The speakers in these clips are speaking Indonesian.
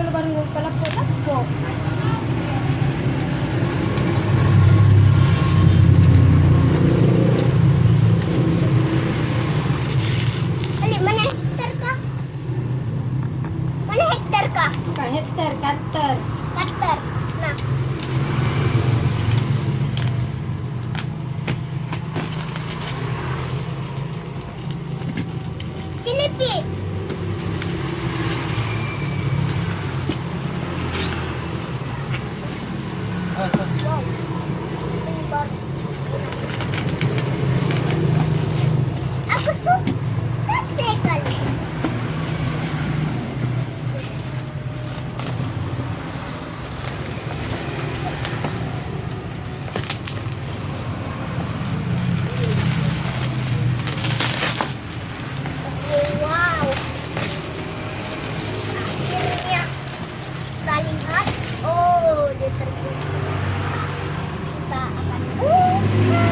kalau baru pelapuk-lapuk. Ali, mana hektar kah? Mana hektar kah? Bukan hektar, cutter. Hektar. Nah. Sini, Pi. Wow. Ini baru. Aku suka sekali. Wow. Akhirnya kita lihat. Oh, dia terjun. Kita akan buka.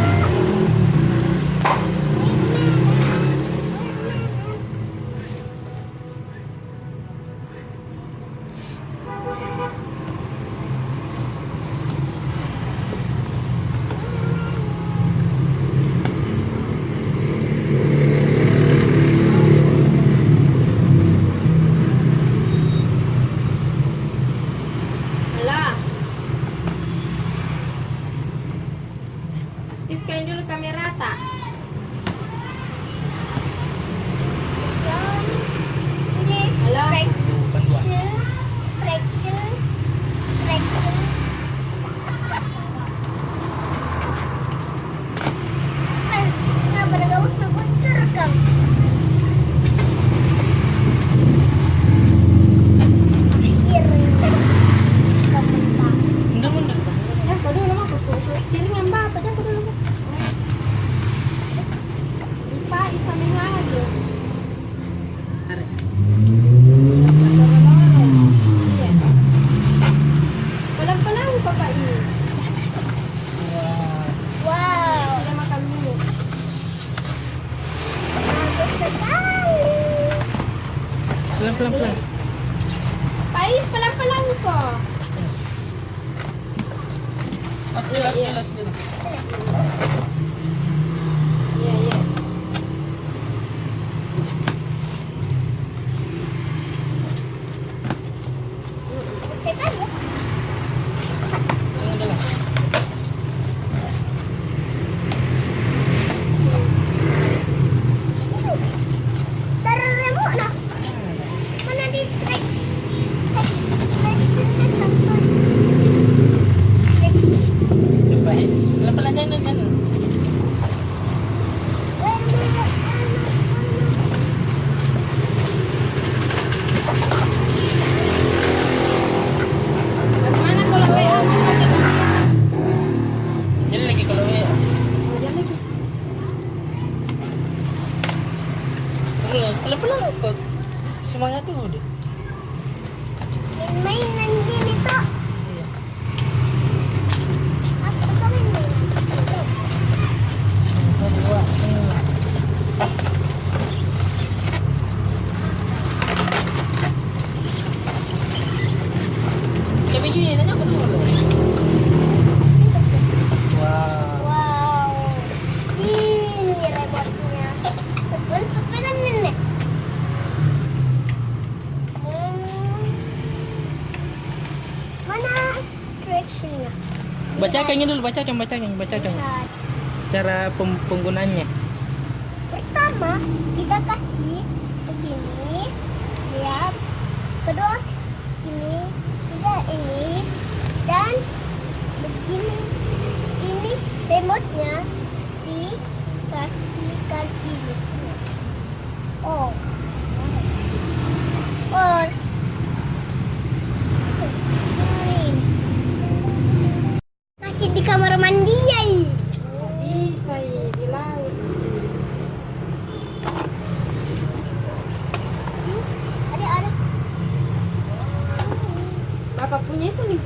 Alah. Aktifkan dulu kamera tak? Ini Halo? traction. Kenapa nggak usah terekam? Akhirnya kementak. Mundur. Ya, kau dulu mah kutu. Kiri ngambah apa aja kau dulu mah. Ipa isamin lagi. Tarik. Iya. Pelan-pelan Bapak ini. Wah. Wow, Kita makan dulu. bagus sekali. Pelan. Pais pelan-pelan kok. Las dulu. Iya, iya. Sekali ya. Jangan dalam. Taruh remote nah. Mana di traction? Coba es. Pelan jangan. Bagaimana kalau WA mau pakai gini? Jadi lagi kalau ya. Oh, jangan lagi. Pelan kok. Semangat dulu deh. Mainan gini tuh. Iya. Apa kami main? Dua. Kami gini nanya apa dulu? Wow. Wow. Ini remote-nya. Sepelan nenek. Mana traction-nya? Bacakan. Lihat. Cara penggunaannya. Pertama, kita kasih begini, lihat. Kedua, ini, tiga ini, dan begini. Ini remote-nya dikasihkan ini. Oh. Oh. Ini. Kasih di kamar mandi ya. Bisa ya, di laut. Ada. Bapak punya itu nih.